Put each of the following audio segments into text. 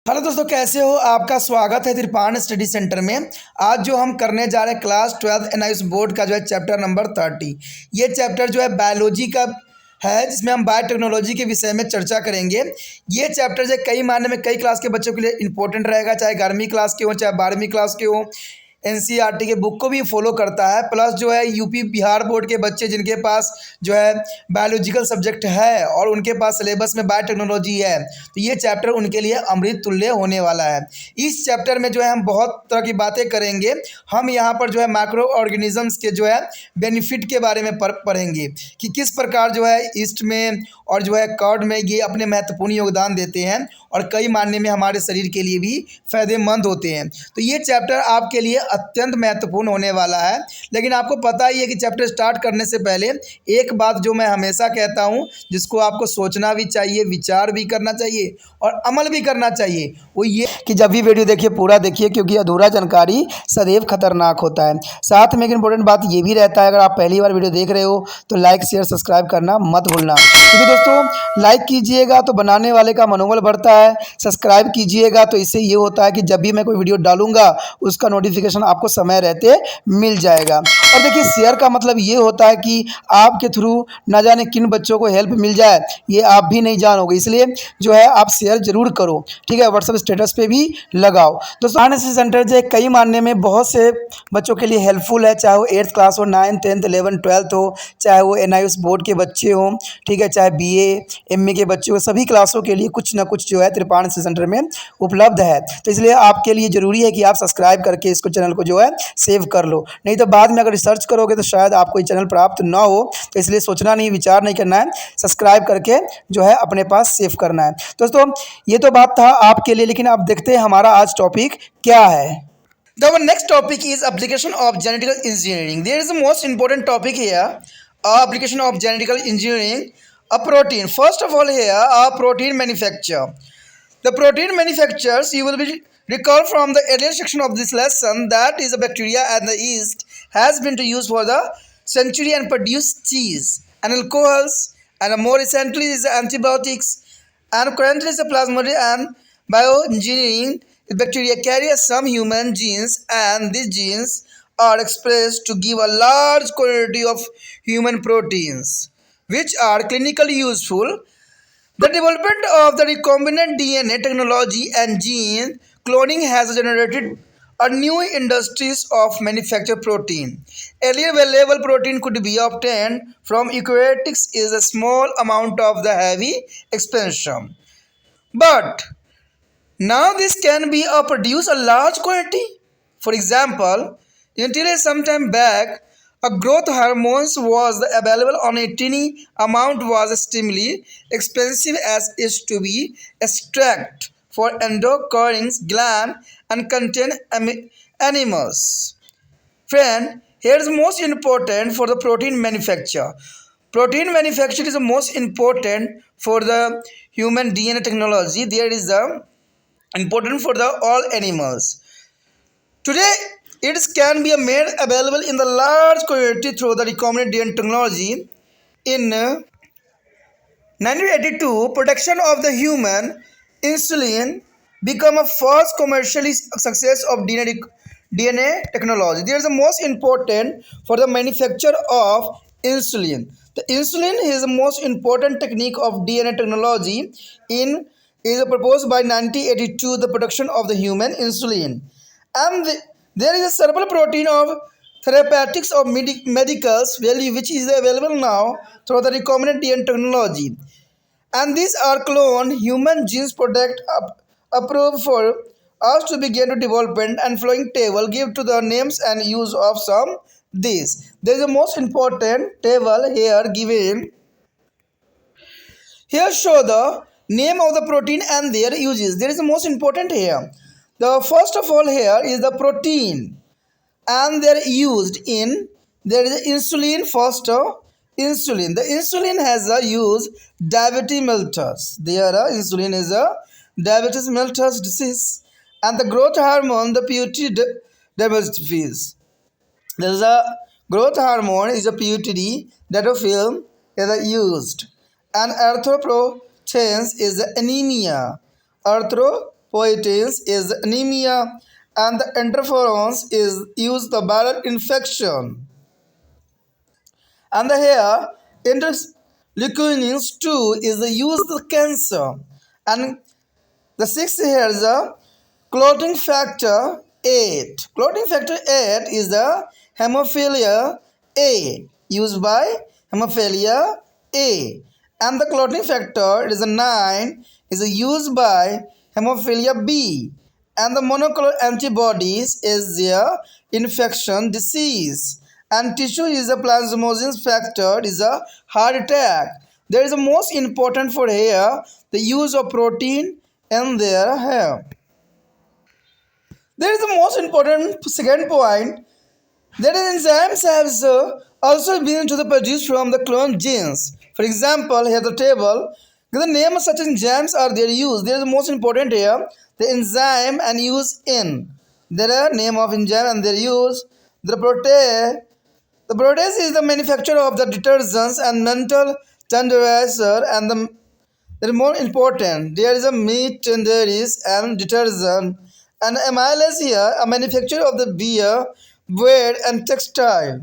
Hello दोस्तों, कैसे हो? आपका स्वागत है त्रिपाण स्टडी सेंटर में। आज जो हम करने जा रहे हैं क्लास 12 एनआईएस बोर्ड का जो है चैप्टर नंबर 30। ये चैप्टर जो है बायोलॉजी का है, जिसमें हम बायोटेक्नोलॉजी के विषय में चर्चा करेंगे। ये चैप्टर जो है कई मायने में कई क्लास के बच्चों के लिए इंपॉर्टेंट रहेगा, चाहे 11वीं क्लास के हो चाहे 12वीं क्लास के हो। एनसीईआरटी के बुक को भी फॉलो करता है। प्लस जो है यूपी बिहार बोर्ड के बच्चे जिनके पास जो है बायोलॉजिकल सब्जेक्ट है और उनके पास सिलेबस में बायोटेक्नोलॉजी है, तो ये चैप्टर उनके लिए अमृत तुल्य होने वाला है। इस चैप्टर में जो है हम बहुत तरह की बातें करेंगे। हम यहाँ पर जो है माइक्रो ऑर्गेनिजम्स के जो है बेनिफिट के बारे में पढ़ेंगे कि किस प्रकार जो है ईस्ट में और जो है कॉड में ये अपने महत्वपूर्ण योगदान देते हैं और कई मायने में हमारे शरीर के लिए भी फ़ायदेमंद होते हैं। तो ये चैप्टर आपके लिए अत्यंत महत्वपूर्ण होने वाला है। लेकिन आपको पता ही है कि चैप्टर स्टार्ट करने से पहले एक बात जो मैं हमेशा कहता हूँ, जिसको आपको सोचना भी चाहिए, विचार भी करना चाहिए और अमल भी करना चाहिए, वो ये कि जब भी वीडियो देखिए पूरा देखिए, क्योंकि अधूरा जानकारी सदैव खतरनाक होता है। साथ में एक इम्पोर्टेंट बात ये भी रहता है, अगर आप पहली बार वीडियो देख रहे हो तो लाइक शेयर सब्सक्राइब करना मत भूलना, क्योंकि दोस्तों लाइक कीजिएगा तो बनाने वाले का मनोबल बढ़ता है, सब्सक्राइब कीजिएगा तो इससे ये होता है कि जब भी मैं कोई वीडियो डालूंगा उसका नोटिफिकेशन आपको समय रहते मिल जाएगा। और देखिए शेयर का मतलब ये होता है कि आपके थ्रू ना जाने किन बच्चों को हेल्प मिल जाए, ये आप भी नहीं जानोगे, इसलिए जो है आप शेयर जरूर करो, ठीक है। व्हाट्सएप स्टेटस पे भी लगाओ। दोस्तों एनएसएस सेंटर जो है कई मानने में बहुत से बच्चों के लिए हेल्पफुल है, चाहे वो 8th क्लास हो, 9th 10th 11th 12th हो, चाहे वो एनआईएस बोर्ड के बच्चे हों, ठीक है, चाहे बीए एमए के बच्चे हो, सभी क्लासों के लिए कुछ ना कुछ जो है त्रिपाण सेंटर में उपलब्ध है। तो इसलिए आपके लिए ज़रूरी है कि आप सब्सक्राइब करके इसको चैनल को जो है सेव कर लो, नहीं तो बाद में अगर रिसर्च करोगे तो शायद आपको ये चैनल प्राप्त ना हो। तो इसलिए सोचना नहीं, विचार नहीं करना है, सब्सक्राइब करके जो है अपने पास सेव करना है। दोस्तों ये तो बात था आपके लिए, लेकिन अब देखते हैं हमारा आज टॉपिक क्या है। The next topic is application of genetical engineering. There is the most important topic here, application of genetical engineering, a protein. First of all here, a protein manufacture. The protein manufactures, you will be recall from the earlier section of this lesson, that is a bacteria and the yeast has been to use for the century and produce cheese and alcohols, and more recently is the antibiotics, and currently is the plasmodium and bioengineering. The bacteria carry some human genes, and these genes are expressed to give a large quantity of human proteins, which are clinically useful. The development of the recombinant DNA technology and gene cloning has generated a new industries of manufacture protein. Earlier valuable protein could be obtained from eukaryotics is a small amount of the heavy expansion. But now this can be produce a large quantity. For example, until some time back, a growth hormones was available on a tiny amount was extremely expensive as is to be extract for endocrine gland and contain animals. Friend, here is most important for the protein manufacture. Protein manufacture is the most important for the human DNA technology. There is the important for the all animals. Today, it can be made available in the large quantity through the recombinant DNA technology. In 1982, production of the human insulin become a first commercially success of DNA technology. There is the most important for the manufacture of insulin. The insulin is the most important technique of DNA technology in is proposed by 1982 the production of the human insulin. And there is a cerebral protein of therapeutics of medicals value which is available now through the recombinant DNA technology. And these are cloned human genes product approved for us to begin to development, and following table give to the names and use of some these. There is a most important table here given. Here show the name of the protein and their uses. There is the most important here. The first of all here is the protein and they are used in. There is insulin. First insulin. The insulin has a use diabetes mellitus. There insulin is a diabetes mellitus disease, and the growth hormone the pituitary diabetes. There is a growth hormone is a pituitary that of film is used, and erythropoiesis is anemia. Erythro poetins is anemia, and the interferons is used the viral infection. And the here interleukinins 2 is the used the cancer. And the sixth here is the clotting factor 8. Clotting factor 8 is the hemophilia A, used by hemophilia A. And the clotting factor is a 9 is used by hemophilia B. And the monoclonal antibodies is the infection disease. And tissue is a plasminogen factor is a heart attack. There is a most important for here the use of protein in their hair. There is the most important second point that enzymes have also been to the produced from the cloned genes. For example, here the table, the name of such enzymes are their use. There is the most important here the enzyme and use in. There are name of enzyme and their use. The protease is the manufacturer of the detergents and mental tenderizer and the that is more important. There is a meat tenderies and detergent and amylase here, a manufacturer of the beer, bread and textile.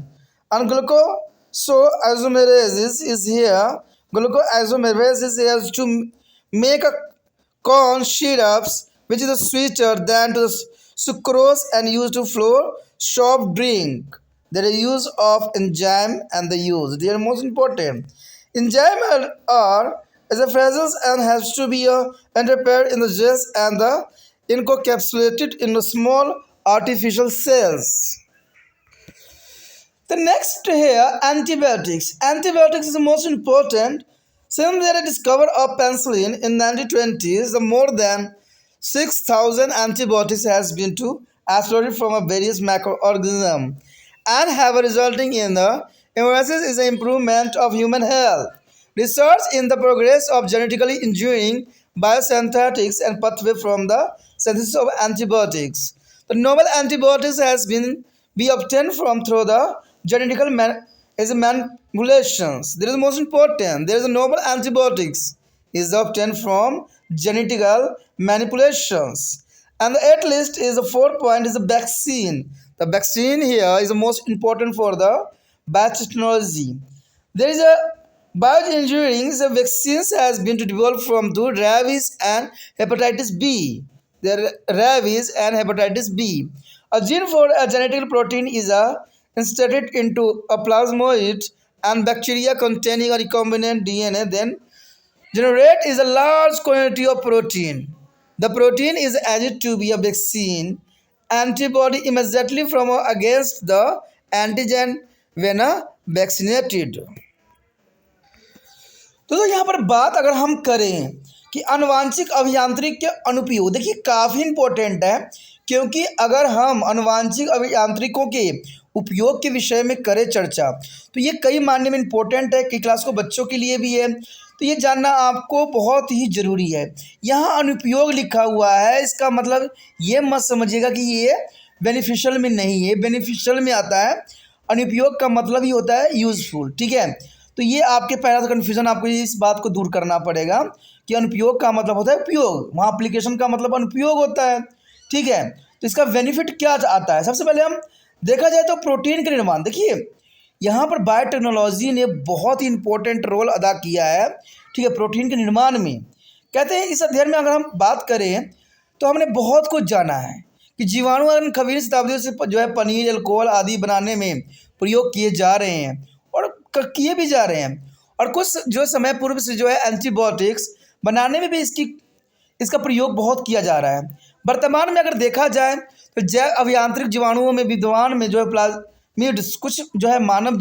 And glucoisomerase is here. Glucoisomerase is here to make a corn syrups, which is sweeter than to the sucrose and used to flour soft drink. There is use of enzyme and the use. They are most important. Enzyme are as a phrases and has to be interpreted in the gels and the encapsulated in the small artificial cells. The next here, antibiotics. Antibiotics is the most important. Since they discovered of penicillin in 1920s, the more than 6,000 antibiotics has been to isolated from a various microorganisms and have resulting in the emergence is the improvement of human health. Research in the progress of genetically engineering biosynthetics and pathway from the synthesis of antibiotics. The novel antibiotics has been be obtained from through the genetical manipulations. There is most important. There is a novel antibiotics is obtained from genetical manipulations. And the eighth list is the fourth point is the vaccine. The vaccine here is the most important for the biotechnology. There is a bioengineering. The vaccines has been developed from the rabies and hepatitis B. There rabies and hepatitis B. A gene for a genetic protein is inserted into a plasmoid and bacteria containing a recombinant DNA then generate is a large quantity of protein. The protein is added to be a vaccine antibody immediately from against the antigen when vaccinated. तो यहाँ पर बात अगर हम करें कि आनुवांशिक अभियांत्रिक के अनुप्रयोग देखिए काफ़ी इम्पोर्टेंट है क्योंकि अगर हम आनुवांशिक अभियांत्रिकों के उपयोग के विषय में करें चर्चा तो ये कई मायने में इम्पोर्टेंट है कि क्लास को बच्चों के लिए भी है तो ये जानना आपको बहुत ही ज़रूरी है। यहाँ अनुप्रयोग लिखा हुआ है इसका मतलब ये मत समझिएगा कि ये बेनिफिशियल में नहीं है, बेनिफिशियल में आता है। अनुप्रयोग का मतलब ही होता है यूज़फुल, ठीक है। तो ये आपके पहला सा कन्फ्यूज़न आपको इस बात को दूर करना पड़ेगा कि अनुप्रयोग का मतलब होता है उपयोग, वहाँ एप्लीकेशन का मतलब अनुप्रयोग होता है, ठीक है। तो इसका बेनिफिट क्या आता है, सबसे पहले हम देखा जाए तो प्रोटीन के निर्माण। देखिए यहाँ पर बायोटेक्नोलॉजी ने बहुत ही इंपॉर्टेंट रोल अदा किया है, ठीक है, प्रोटीन के निर्माण में। कहते हैं इस अध्ययन में अगर हम बात करें तो हमने बहुत कुछ जाना है कि जीवाणु और खमीर शताब्दियों से जो है पनीर अल्कोहल आदि बनाने में प्रयोग किए जा रहे हैं और किए भी जा रहे हैं और कुछ जो समय पूर्व से जो है एंटीबायोटिक्स बनाने में भी इसका प्रयोग बहुत किया जा रहा है। वर्तमान में अगर देखा जाए तो जैव अभियांत्रिक जीवाणुओं में विद्वान में जो है प्लाज्मिड्स कुछ जो है मानव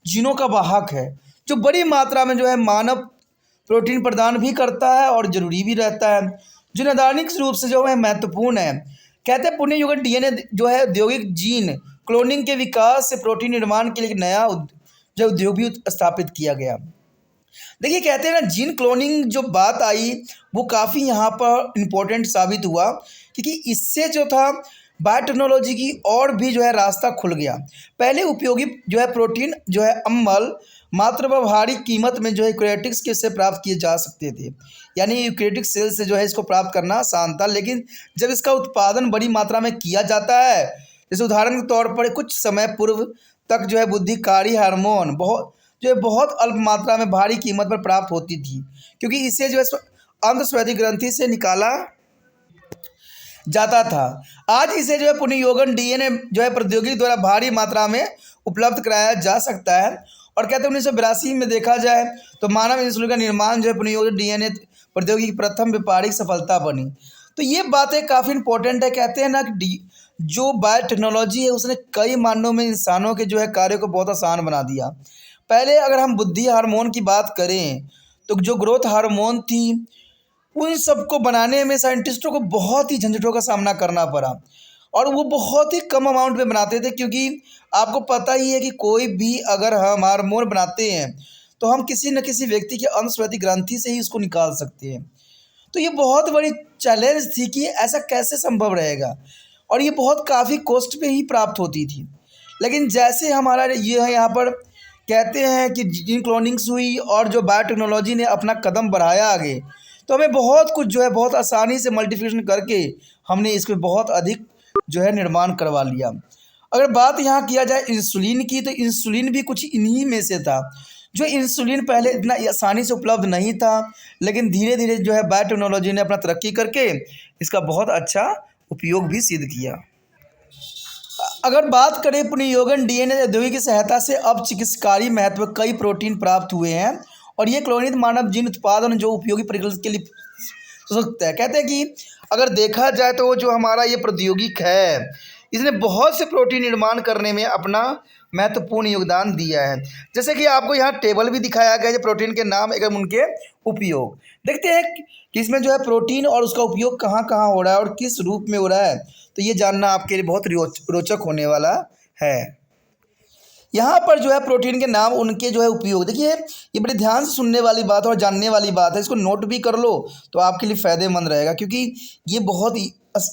जीनों का वाहक है जो बड़ी मात्रा में जो है मानव प्रोटीन प्रदान भी करता है और ज़रूरी भी रहता है जो नैदानिक रूप से जो है महत्वपूर्ण है। कहते हैं पुण्य युग डीएनए जो है औद्योगिक जीन क्लोनिंग के विकास से प्रोटीन निर्माण के लिए नया जो उद्योग भी स्थापित किया गया। देखिए कहते हैं ना जीन क्लोनिंग जो बात आई वो काफ़ी यहाँ पर इम्पोर्टेंट साबित हुआ क्योंकि इससे जो था बायोटेक्नोलॉजी की और भी जो है रास्ता खुल गया। पहले उपयोगी जो है प्रोटीन जो है अम्ल मात्र व भारी कीमत में जो है यूकेरियोटिक्स के से प्राप्त किए जा सकते थे। यानी यूकेरियोटिक सेल से जो है इसको प्राप्त करना आसान था, लेकिन जब इसका उत्पादन बड़ी मात्रा में किया जाता है, जैसे उदाहरण के तौर पर कुछ समय पूर्व तक जो है बुद्धिकारी हार्मोन बहुत अल्प मात्रा में भारी कीमत पर प्राप्त होती थी, क्योंकि इसे जो है अंतस्वेदी ग्रंथि से निकाला जाता था। आज इसे जो है पुनर्योगन डीएनए जो है प्रौद्योगिकी द्वारा भारी मात्रा में उपलब्ध कराया जा सकता है। और कहते हैं 1982 में देखा जाए तो मानव इंसुलिन का निर्माण जो है पुनर्योगन डीएनए प्रौद्योगिकी की प्रथम व्यापारिक सफलता बनी। तो ये बातें काफ़ी इंपॉर्टेंट है। कहते हैं ना कि जो बायोटेक्नोलॉजी है उसने कई मायनों में इंसानों के जो है कार्य को बहुत आसान बना दिया। पहले अगर हम बुद्धि हार्मोन की बात करें तो जो ग्रोथ हार्मोन थी उन सबको बनाने में साइंटिस्टों को बहुत ही झंझटों का सामना करना पड़ा, और वो बहुत ही कम अमाउंट में बनाते थे, क्योंकि आपको पता ही है कि कोई भी अगर हम हार्मोन बनाते हैं तो हम किसी न किसी व्यक्ति के अंतस्वेदी ग्रंथि से ही उसको निकाल सकते हैं। तो ये बहुत बड़ी चैलेंज थी कि ऐसा कैसे संभव रहेगा, और ये बहुत काफ़ी कॉस्ट पे ही प्राप्त होती थी। लेकिन जैसे हमारा ये है यहाँ पर कहते हैं कि जीन क्लोनिंग्स हुई और जो बायोटेक्नोलॉजी ने अपना कदम बढ़ाया आगे, तो हमें बहुत कुछ जो है बहुत आसानी से मल्टीप्लिकेशन करके हमने इसको बहुत अधिक जो है निर्माण करवा लिया। अगर बात यहाँ किया जाए इंसुलिन की, तो इंसुलिन भी कुछ इन्हीं में से था। जो इंसुलिन पहले इतना आसानी से उपलब्ध नहीं था, लेकिन धीरे धीरे जो है बायोटेक्नोलॉजी ने अपना तरक्की करके इसका बहुत अच्छा उपयोग भी सिद्ध किया। अगर बात करें पुनर्योगन डीएनए औद्योगिक की सहायता से अब चिकित्सकारी महत्व कई प्रोटीन प्राप्त हुए हैं, और ये क्लोनित मानव जीन उत्पादन जो उपयोगी परिकल्पना के लिए हो सकता है। कहते हैं कि अगर देखा जाए तो जो हमारा ये प्रौद्योगिक है इसने बहुत से प्रोटीन निर्माण करने में अपना महत्वपूर्ण योगदान दिया है। जैसे कि आपको यहाँ टेबल भी दिखाया गया है प्रोटीन के नाम एवं उनके उपयोग। देखते हैं कि इसमें जो है प्रोटीन और उसका उपयोग कहाँ कहाँ हो रहा है और किस रूप में हो रहा है, तो ये जानना आपके लिए बहुत रोचक होने वाला है। यहाँ पर जो है प्रोटीन के नाम उनके जो है उपयोग, देखिए ये बड़े ध्यान से सुनने वाली बात है और जानने वाली बात है। इसको नोट भी कर लो तो आपके लिए फ़ायदेमंद रहेगा, क्योंकि ये बहुत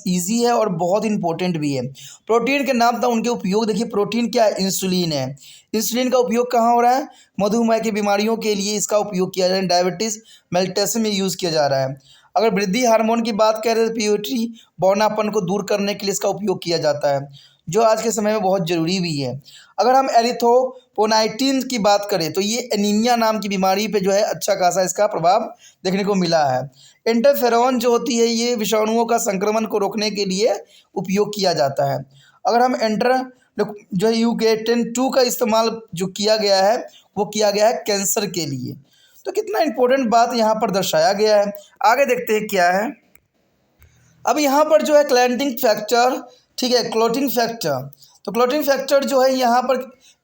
ईजी है और बहुत इंपॉर्टेंट भी है। प्रोटीन के नाम था उनके उपयोग। देखिए प्रोटीन क्या है? इंसुलिन है। इंसुलिन का उपयोग कहाँ हो रहा है? मधुमेह की बीमारियों के लिए इसका उपयोग किया जा रहा है, डायबिटीज़ मेल्टेशन में यूज़ किया जा रहा है। अगर वृद्धि हार्मोन की बात करें तो प्यूबर्टी बौनापन को दूर करने के लिए इसका उपयोग किया जाता है, जो आज के समय में बहुत ज़रूरी भी है। अगर हम एरिथ्रोपोनाइटिन की बात करें तो ये एनीमिया नाम की बीमारी पे जो है अच्छा खासा इसका प्रभाव देखने को मिला है। इंटरफेरॉन जो होती है ये विषाणुओं का संक्रमण को रोकने के लिए उपयोग किया जाता है। अगर हम जो यूकेटिन 2 का इस्तेमाल जो किया गया है वो किया गया है कैंसर के लिए। तो कितना इम्पोर्टेंट बात यहाँ पर दर्शाया गया है। आगे देखते हैं क्या है। अब यहाँ पर जो है क्लॉटिंग फैक्टर, ठीक है, क्लॉटिंग फैक्टर। तो क्लॉटिंग फैक्टर जो है यहाँ पर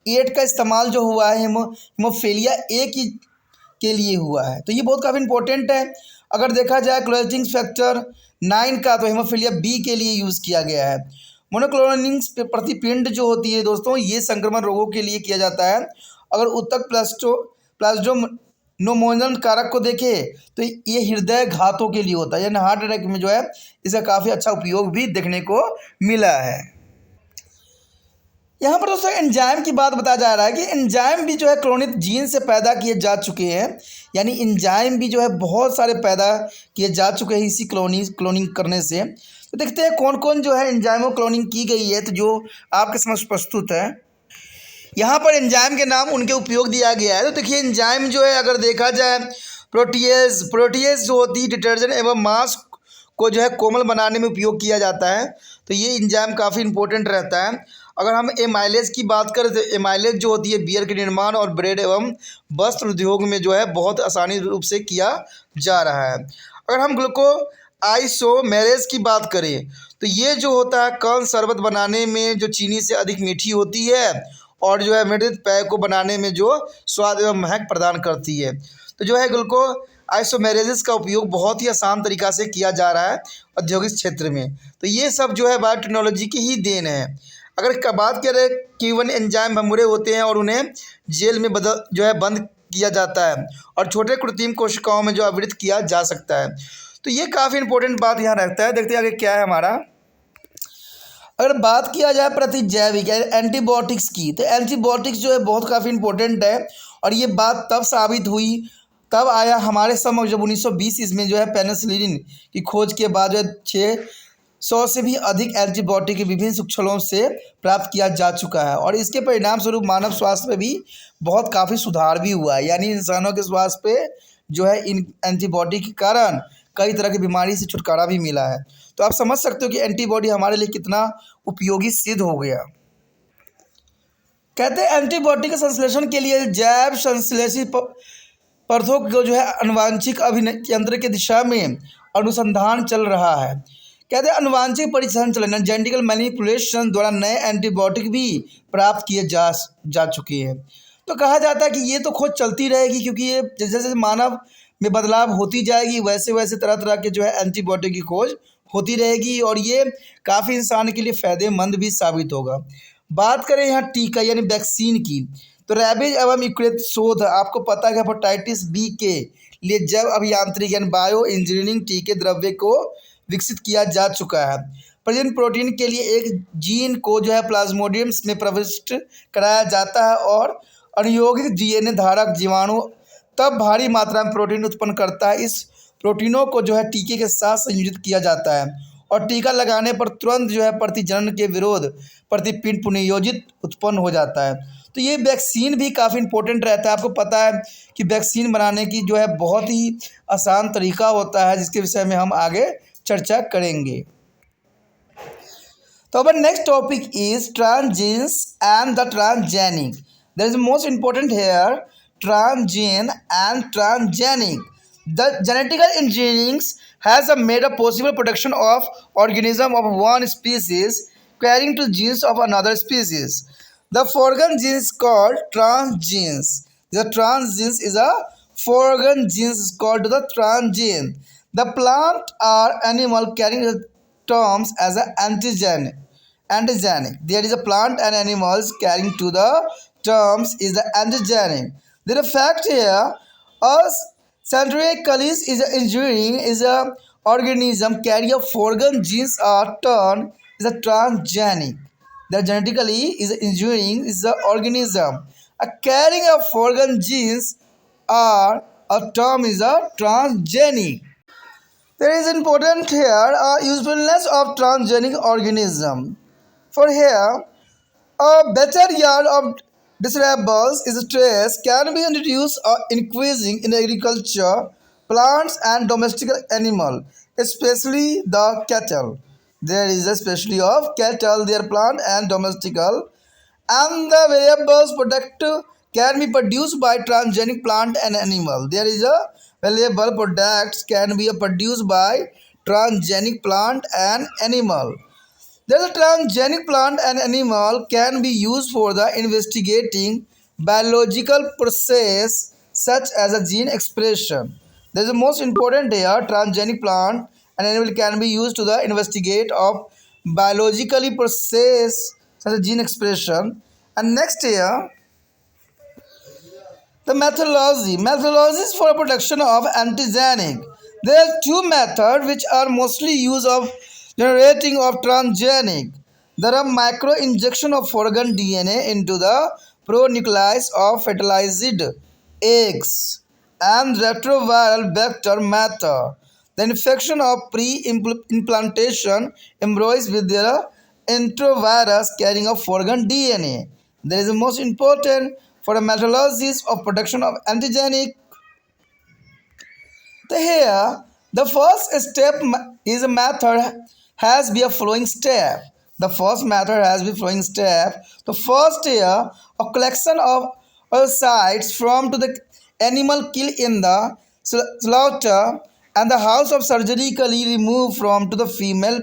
8 का इस्तेमाल जो हुआ है हीमोफीलिया ए की के लिए हुआ है, तो ये बहुत काफ़ी इंपॉर्टेंट है। अगर देखा जाए क्लॉटिंग फैक्टर 9 का तो हीमोफीलिया बी के लिए यूज़ किया गया है। मोनोक्लोनल प्रतिपिंड जो होती है दोस्तों ये संक्रमण रोगों के लिए किया जाता है। अगर उत्तक प्लाज्मोनोमोनल कारक को देखें तो ये हृदय घातों के लिए होता है, यानी हार्ट अटैक में जो है इसका काफ़ी अच्छा उपयोग भी देखने को मिला है। यहाँ पर दोस्तों एंजाइम की बात बताया जा रहा है कि एंजाइम भी जो है क्लोनित जीन से पैदा किए जा चुके हैं, यानी एंजाइम भी जो है बहुत सारे पैदा किए जा चुके हैं इसी क्लोनिंग करने से। तो देखते हैं कौन कौन जो है एंजाइमों क्लोनिंग की गई है, तो जो आपके समक्ष प्रस्तुत है। यहाँ पर एंजाइम के नाम उनके उपयोग दिया गया है। तो देखिए एंजाइम जो है अगर देखा जाए प्रोटीएज जो होती है डिटर्जेंट एवं मांस को जो है कोमल बनाने में उपयोग किया जाता है, तो ये एंजाइम काफ़ी इंपॉर्टेंट रहता है। अगर हम एमाइलेज की बात करें तो एमाइलेज जो होती है बियर के निर्माण और ब्रेड एवं वस्त्र उद्योग में जो है बहुत आसानी रूप से किया जा रहा है। अगर हम ग्लूकोआइसोमेरेज की बात करें तो ये जो होता है कर्ण शरबत बनाने में जो चीनी से अधिक मीठी होती है और जो है मृदित पेय को बनाने में जो स्वाद एवं महक प्रदान करती है। तो जो है ग्लूकोआइसोमेरेज का उपयोग बहुत ही आसान तरीक़ा से किया जा रहा है औद्योगिक क्षेत्र में। तो ये सब जो है बायोटेक्नोलॉजी की ही देन है। अगर बात करें Q1 एंजाइम भंगुरे होते हैं और उन्हें जेल में बंद किया जाता है और छोटे कृत्रिम कोशिकाओं में जो आवृत किया जा सकता है। तो ये काफ़ी इंपॉर्टेंट बात यहाँ रखता है। देखते हैं आगे क्या है हमारा। अगर बात किया जाए प्रतिजैविक एंटीबायोटिक्स की, तो एंटीबायोटिक्स जो है बहुत काफ़ी इंपॉर्टेंट है और ये बात तब साबित हुई, तब आया हमारे समझ जब 1920 इसमें जो है पेनिसिलिन की खोज के बाद जो है 600 से भी अधिक एंटीबायोटिक के विभिन्न सूक्ष्मों से प्राप्त किया जा चुका है और इसके परिणाम स्वरूप मानव स्वास्थ्य में भी बहुत काफ़ी सुधार भी हुआ है। यानी इंसानों के स्वास्थ्य पे जो है इन एंटीबॉडी के कारण कई तरह की बीमारी से छुटकारा भी मिला है। तो आप समझ सकते हो कि एंटीबॉडी हमारे लिए कितना उपयोगी सिद्ध हो गया। कहते हैं एंटीबॉडी के संश्लेषण के लिए जैव संश्लेषी पदार्थों को जो है आनुवांशिक अभियंत्रण की दिशा में अनुसंधान चल रहा है। कहते हैं आनुवांशिक परिसंचलन जेनेटिकल मैनिपुलेशन द्वारा नए एंटीबायोटिक भी प्राप्त किए जा चुके हैं। तो कहा जाता है कि ये तो खोज चलती रहेगी, क्योंकि ये जैसे जैसे मानव में बदलाव होती जाएगी वैसे वैसे तरह तरह के जो है एंटीबायोटिक की खोज होती रहेगी और ये काफ़ी इंसान के लिए फ़ायदेमंद भी साबित होगा। बात करें यहाँ टीका यानी वैक्सीन की, तो रैबिज एवं यूक्रेट शोध आपको पता है कि हेपेटाइटिस बी के लिए जैव अभियांत्रिकी यानी बायो इंजीनियरिंग टीके द्रव्य को विकसित किया जा चुका है। प्रजनन प्रोटीन के लिए एक जीन को जो है प्लाज्मोडियम में प्रविष्ट कराया जाता है और अनुयोगिक डीएनए धारक जीवाणु तब भारी मात्रा में प्रोटीन उत्पन्न करता है। इस प्रोटीनों को जो है टीके के साथ संयोजित किया जाता है और टीका लगाने पर तुरंत जो है प्रतिजनन के विरोध प्रतिपिंड पुनर्योजित उत्पन्न हो जाता है। तो ये वैक्सीन भी काफ़ी इंपॉर्टेंट रहता है। आपको पता है कि वैक्सीन बनाने की जो है बहुत ही आसान तरीका होता है, जिसके विषय में हम आगे चर्चा करेंगे। तो our next topic is transgenes and the transgenic. There is most important here, transgene and transgenic. The genetical engineering has made a possible production of organism of one species carrying to genes of another species. The foreign gene is called transgenes. The transgenes is a foreign gene is called the transgene. The plant or animal carrying the terms as an antigenic. There is a plant and animals carrying to the terms is the antigenic. The fact here, us centrically is a engineering is a organism carry a foreign genes are turned is a transgenic. The genetically is a engineering is the organism a carrying a foreign genes are a term is a transgenic. There is important here usefulness of transgenic organism. For here, a better yard of desirables is stress can be introduced or increasing in agriculture, plants and domestic animal, especially the cattle. There is especially of cattle, their plant and domestical, and the variables product can be produced by transgenic plant and animal. There is a valuable products can be produced by transgenic plant and animal. There is a transgenic plant and animal can be used for the investigating biological process such as a gene expression. There is the most important here, transgenic plant and animal can be used to the investigate of biologically process such as gene expression. And next here, the methodologies for production of antigenic. There are two methods which are mostly used of generating of transgenic. There are micro injection of foreign DNA into the pronucleus of fertilized eggs and retroviral vector method. The infection of pre-implantation embryos with their enterovirus carrying a foreign DNA. There is the most important for the methodologies of production of antigenic. Here, the first step is a method has be a flowing step. The first method has be flowing step. The first here, a collection of oocytes from to the animal killed in the slaughter and the house of surgically removed from to the female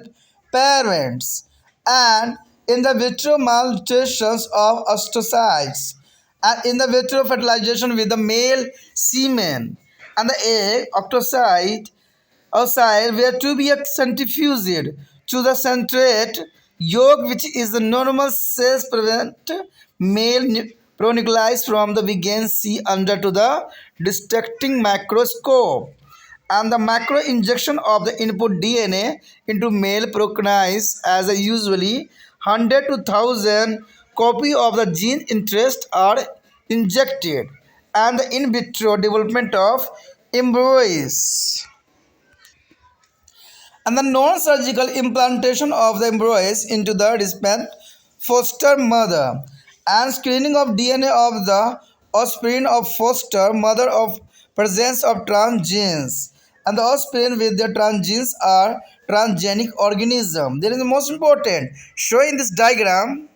parents and in the vitro malnutritions of astrocytes and in the vitro fertilization with the male semen and the egg octocyte outside were to be centrifuged to the centrate yolk which is the normal cells prevent male pronucleus from the begin see under to the dissecting microscope and the macro injection of the input DNA into male pronucleus as a usually 100 to 1000 copy of the gene interest are injected and the in vitro development of embryos and the non-surgical implantation of the embryos into the recipient foster mother and screening of DNA of the offspring of foster mother of presence of trans genes and the offspring with the trans genes are transgenic organism. There is the most important show in this diagram.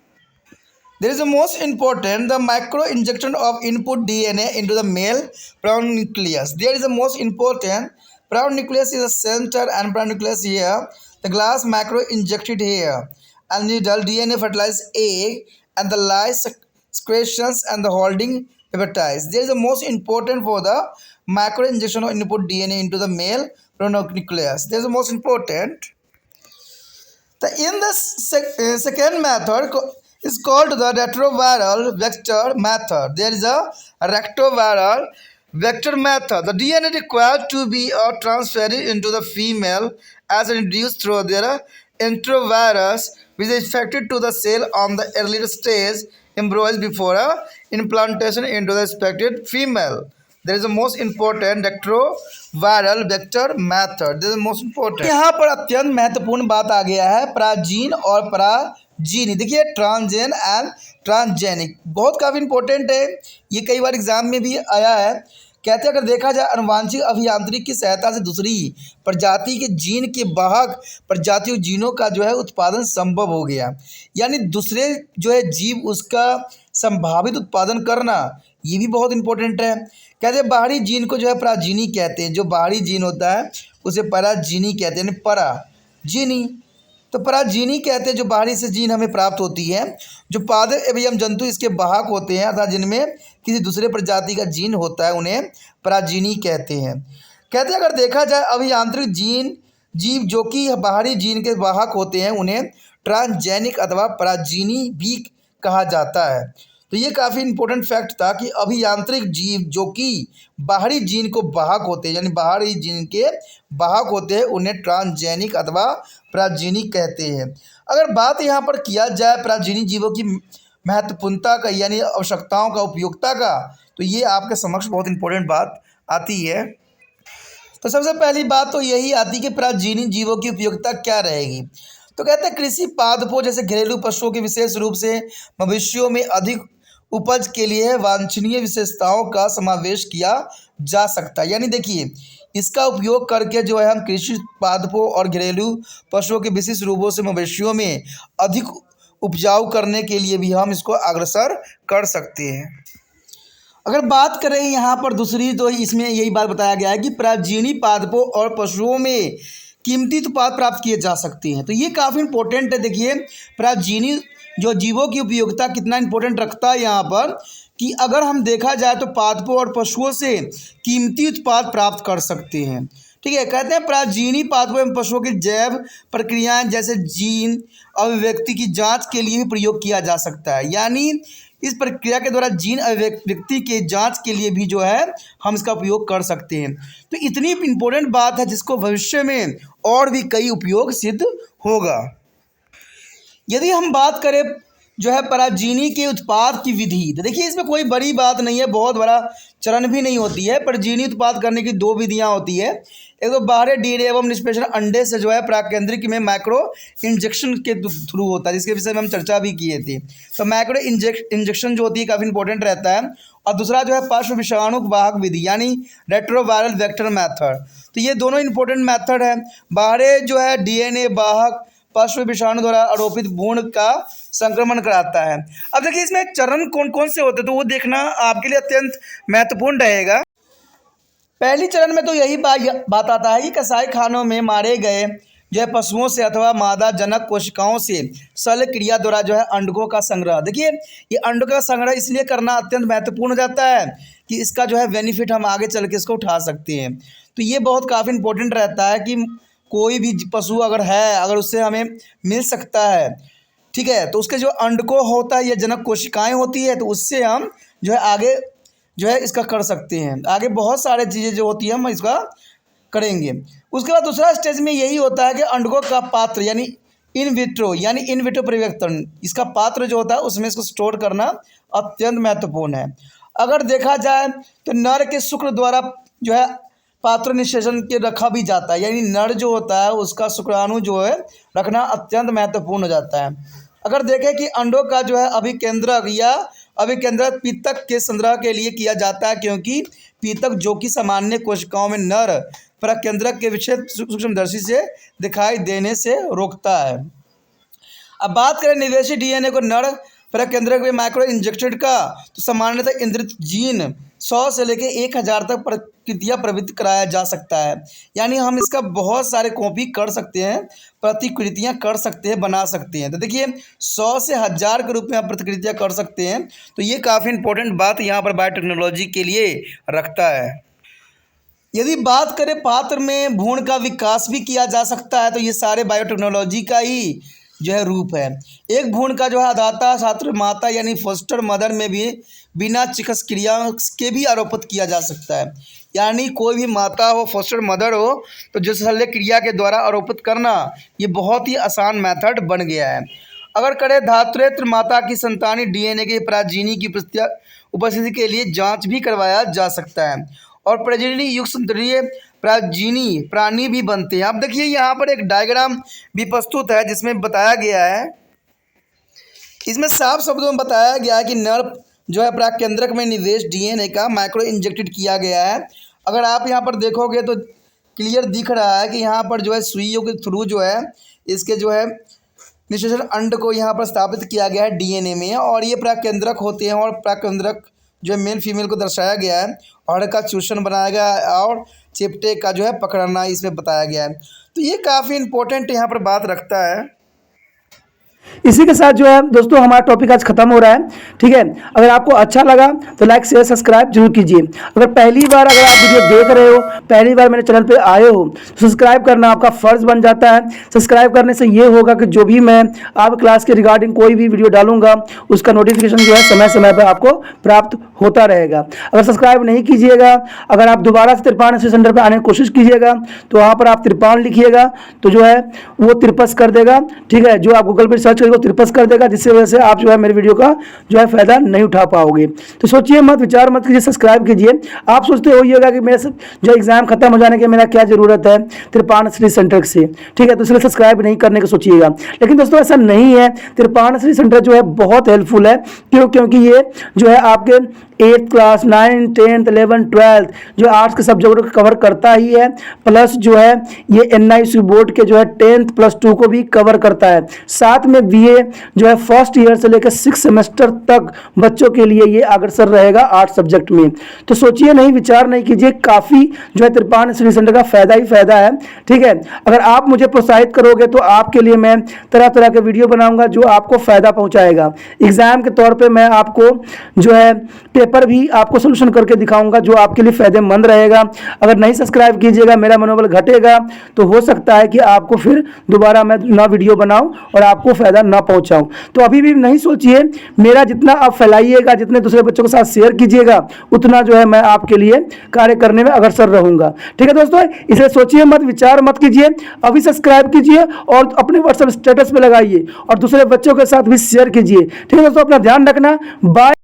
There is the most important the micro injection of input DNA into the male brown nucleus. There is the most important brown nucleus is the center and brown nucleus here. The glass micro injected here and needle DNA fertilized egg and the lice secretions and the holding peptides. There is the most important for the micro injection of input DNA into the male brown nucleus. There is the most important. In the second method is called the retroviral vector method. There is a retroviral vector method. The DNA required to be transferred into the female as induced through their enterovirus, which is infected to the cell on the earlier stage embryos before implantation into the expected female. There is the most important retroviral vector method. This is the most important. यहाँ पर अत्यंत महत्वपूर्ण बात आ गया है प्राजीन और पराजीनी. देखिए ट्रांसजेन and transgenic बहुत काफ़ी इंपॉर्टेंट है. ये कई बार एग्जाम में भी आया है. कहते हैं अगर देखा जाए अनुवांशिक अभियांत्रिकी की सहायता से दूसरी प्रजाति के जीन के वाहक प्रजातियों जीनों का जो है उत्पादन संभव हो गया. यानी दूसरे जो है जीव उसका संभावित उत्पादन करना ये भी बहुत इंपॉर्टेंट है. कहते हैं बाहरी जीन को जो है पराजीनी कहते हैं. जो बाहरी जीन होता है उसे पराजीनी कहते हैं, यानी पराजीनी. तो पराजीनी कहते हैं जो बाहरी से जीन हमें प्राप्त होती है. जो पादप एवं जंतु इसके वाहक होते हैं अर्थात जिनमें किसी दूसरे प्रजाति का जीन होता है उन्हें पराजीनी कहते हैं. कहते हैं अगर देखा जाए अभियांत्रिक जीन जीव जो कि बाहरी जीन के वाहक होते हैं उन्हें ट्रांसजेनिक अथवा पराजीनी भी कहा जाता है. तो ये काफ़ी इंपॉर्टेंट फैक्ट था कि अभियांत्रिक जीव जो कि बाहरी जीन को वाहक होते हैं यानी बाहरी जीन के वाहक होते हैं उन्हें ट्रांसजेनिक अथवा पराजीनी कहते हैं. अगर बात यहाँ पर किया जाए पराजीनी जीवों की महत्वपूर्णता का यानी आवश्यकताओं का उपयोगिता का तो ये आपके समक्ष बहुत इंपॉर्टेंट बात आती है. तो सबसे पहली बात तो यही आती है कि पराजीनी जीवों की उपयोगिता क्या रहेगी. तो कहते हैं कृषि पादपों जैसे घरेलू पशुओं के विशेष रूप से मवेशियों में अधिक उपज के लिए वांछनीय विशेषताओं का समावेश किया जा सकता है. यानी देखिए इसका उपयोग करके जो है हम कृषि पादपों और घरेलू पशुओं के विशिष्ट रूपों से मवेशियों में अधिक उपजाऊ करने के लिए भी हम इसको अग्रसर कर सकते हैं. अगर बात करें यहाँ पर दूसरी तो इसमें यही बात बताया गया है कि पराजीनी पादपों और पशुओं में कीमती उत्पाद प्राप्त किए जा सकते हैं. तो ये काफ़ी इंपॉर्टेंट है. देखिए पराजीनी जो जीवों की उपयोगिता कितना इंपॉर्टेंट रखता है यहाँ पर कि अगर हम देखा जाए तो पादपों और पशुओं से कीमती उत्पाद प्राप्त कर सकते हैं. ठीक है. कहते हैं पराजीनी पादपों एवं पशुओं की जैव प्रक्रियाएं जैसे जीन अभिव्यक्ति की जांच के लिए भी प्रयोग किया जा सकता है. यानी इस प्रक्रिया के द्वारा जीन अभिव्यक्ति के जांच के लिए भी जो है हम इसका उपयोग कर सकते हैं. तो इतनी इंपॉर्टेंट बात है जिसको भविष्य में और भी कई उपयोग सिद्ध होगा. यदि हम बात करें जो है पराजीनी के उत्पाद की विधि तो देखिए इसमें कोई बड़ी बात नहीं है, बहुत बड़ा चरण भी नहीं होती है. पराजीनी उत्पाद करने की दो विधियां होती है. एक तो बाहरी डीएनए एवं निष्पेषण अंडे से जो है प्राकेंद्रिक में माइक्रो इंजेक्शन के थ्रू होता है जिसके विषय में हम चर्चा भी किए थे. तो माइक्रो इंजेक्शन जो होती है काफ़ी इंपॉर्टेंट रहता है. और दूसरा जो है पशु विषाणु वाहक विधि यानी रेट्रोवायरल वेक्टर मैथड. तो ये दोनों इंपॉर्टेंट मैथड है. बाहरी जो है डीएनए वाहक पशु विषाणु द्वारा आरोपित भ्रूण का संक्रमण कराता है. अब देखिए इसमें चरण कौन कौन से होते हैं तो वो देखना आपके लिए अत्यंत महत्वपूर्ण रहेगा. पहली चरण में तो यही बात आता है कि कसाई खानों में मारे गए जो है पशुओं से अथवा मादा जनक कोशिकाओं से शल्य क्रिया द्वारा जो है अंडकों का संग्रह. देखिए ये अंडों का संग्रह इसलिए करना अत्यंत महत्वपूर्ण हो जाता है कि इसका जो है बेनिफिट हम आगे चल के इसको उठा सकते हैं. तो ये बहुत काफ़ी इंपॉर्टेंट रहता है कि कोई भी पशु अगर है अगर उससे हमें मिल सकता है ठीक है तो उसके जो अंडकों होता है या जनक कोशिकाएं होती है तो उससे हम जो है आगे जो है इसका कर सकते हैं. आगे बहुत सारे चीज़ें जो होती है हम इसका करेंगे. उसके बाद दूसरा स्टेज में यही होता है कि अंडकों का पात्र यानी इन विट्रो परिवर्तन इसका पात्र जो होता है उसमें इसको स्टोर करना अत्यंत महत्वपूर्ण है. अगर देखा जाए तो नर के शुक्र द्वारा जो है पात्र निषेचन के रखा भी जाता है, यानी नर जो होता है उसका शुक्राणु जो है रखना अत्यंत महत्वपूर्ण हो जाता है। अगर देखें कि अंडों का जो है अभिकेंद्रक या अभिकेंद्रक पीतक के संग्रह के लिए किया जाता है, क्योंकि पीतक जो कि सामान्य कोशिकाओं में नर प्रकेंद्रक के विक्षेप सूक्ष्मदर्शी से दिखाई देने से रोकता है। अब बात करें निवेशी डीएनए को नर प्रकेंद्रक में माइक्रो इंजेक्टेड का, तो सामान्यतः इंद्रित जीन 100 से लेकर 1000 तक प्रतिकृतियाँ प्रवृत्त कराया जा सकता है, यानी हम इसका बहुत सारे कॉपी कर सकते हैं, प्रतिकृतियाँ कर सकते हैं, बना सकते हैं। तो देखिए 100 से 1000 के रूप में आप प्रतिकृतियाँ कर सकते हैं, तो ये काफ़ी इंपॉर्टेंट बात यहाँ पर बायोटेक्नोलॉजी के लिए रखता है। यदि बात करें पात्र में भ्रूण का विकास भी किया जा सकता है, तो ये सारे बायोटेक्नोलॉजी का ही जो है रूप है। एक भ्रूण का जो है अदाता छात्र माता यानी फोस्टर मदर में भी बिना चिकित्सक क्रिया के भी आरोपित किया जा सकता है, यानी कोई भी माता हो, फोस्टर मदर हो, तो जो शल्य क्रिया के द्वारा आरोपित करना ये बहुत ही आसान मेथड बन गया है। अगर करें धात्रेत्र माता की संतानी डीएनए के प्राजीनी की उपस्थिति के लिए जांच भी करवाया जा सकता है, और प्रजननी युक्त संतरीय प्राजीनी प्राणी भी बनते हैं। अब देखिए यहाँ पर एक डायग्राम भी प्रस्तुत है जिसमें बताया गया है, इसमें साफ शब्दों में बताया गया है कि नर जो है प्राकेंद्रक में निवेश डीएनए का माइक्रो इंजेक्टेड किया गया है। अगर आप यहाँ पर देखोगे तो क्लियर दिख रहा है कि यहाँ पर जो है सुइयों के थ्रू जो है इसके जो है निषेचन अंड को यहाँ पर स्थापित किया गया है डीएनए में, और ये प्राकेंद्रक होते हैं, और प्राकेंद्रक जो है मेल फीमेल को दर्शाया गया है, और का चूषण बनाया गया है और चिपटे का जो है पकड़ना इसमें बताया गया है। तो ये काफ़ी इंपॉर्टेंट यहाँ पर बात रखता है। इसी के साथ जो है दोस्तों हमारा टॉपिक आज खत्म हो रहा है, ठीक है। अगर आपको अच्छा लगा तो लाइक शेयर सब्सक्राइब जरूर कीजिए। अगर पहली बार अगर आप वीडियो देख रहे हो, पहली बार मेरे चैनल पे आए हो, तो सब्सक्राइब करना आपका फर्ज बन जाता है। सब्सक्राइब करने से ये होगा कि जो भी मैं आप क्लास के रिगार्डिंग कोई भी वीडियो डालूंगा उसका नोटिफिकेशन जो है समय समय पर आपको प्राप्त होता रहेगा। अगर सब्सक्राइब नहीं कीजिएगा, अगर आप दोबारा से त्रिपाण सेंटर पर आने की कोशिश कीजिएगा, तो वहाँ पर आप त्रिपाण लिखिएगा तो जो है वो त्रिपस कर देगा, ठीक है। जो आप गूगल पर सर्च करेंगे त्रिपस कर देगा, जिससे वजह से आप जो है मेरे वीडियो का जो है फायदा नहीं उठा पाओगे। तो सोचिए मत, विचार मत कीजिए, सब्सक्राइब कीजिए। आप सोचते होइएगा कि मेरे जो एग्जाम खत्म हो जाने के मेरा क्या जरूरत है त्रिपाण श्री सेंटर से, ठीक है, तो इसलिए सब्सक्राइब नहीं करने का सोचिएगा। लेकिन दोस्तों ऐसा नहीं है, त्रिपाण श्री सेंटर जो है बहुत हेल्पफुल है। क्योंकि ये जो है आपके 8th class 9th 10th 11th 12th जो आर्ट्स के सब्जेक्ट को कवर करता ही है, प्लस जो है ये NIC बोर्ड के जो है 10th प्लस 2 को भी कवर करता है। साथ में BA जो है फर्स्ट ईयर से लेकर 6 सेमेस्टर तक बच्चों के लिए ये अग्रसर रहेगा आर्ट्स सब्जेक्ट में। तो सोचिए नहीं, विचार नहीं कीजिए, काफ़ी जो है त्रिपाण श्री सेंटर का फायदा ही फायदा है, ठीक है। अगर आप मुझे प्रोत्साहित करोगे तो आपके लिए मैं तरह तरह के वीडियो बनाऊंगा जो आपको फायदा पहुंचाएगा। एग्जाम के तौर पे मैं आपको जो है पेपर भी आपको सोल्यूशन करके दिखाऊंगा जो आपके लिए फायदेमंद रहेगा। अगर नहीं सब्सक्राइब कीजिएगा, मेरा मनोबल घटेगा, तो हो सकता है कि आपको फिर दोबारा मैं ना वीडियो बनाऊं और आपको फायदा ना पहुंचाऊं। तो अभी भी नहीं सोचिए, मेरा जितना आप फैलाइएगा, जितने दूसरे बच्चों के साथ शेयर कीजिएगा, उतना जो है मैं आपके लिए कार्य करने में अग्रसर रहूंगा, ठीक है दोस्तों। इसलिए सोचिए मत, विचार मत कीजिए, अभी सब्सक्राइब कीजिए और अपने व्हाट्सएप स्टेटस पे लगाइए और दूसरे बच्चों के साथ भी शेयर कीजिए, ठीक है दोस्तों। अपना ध्यान रखना, बाय।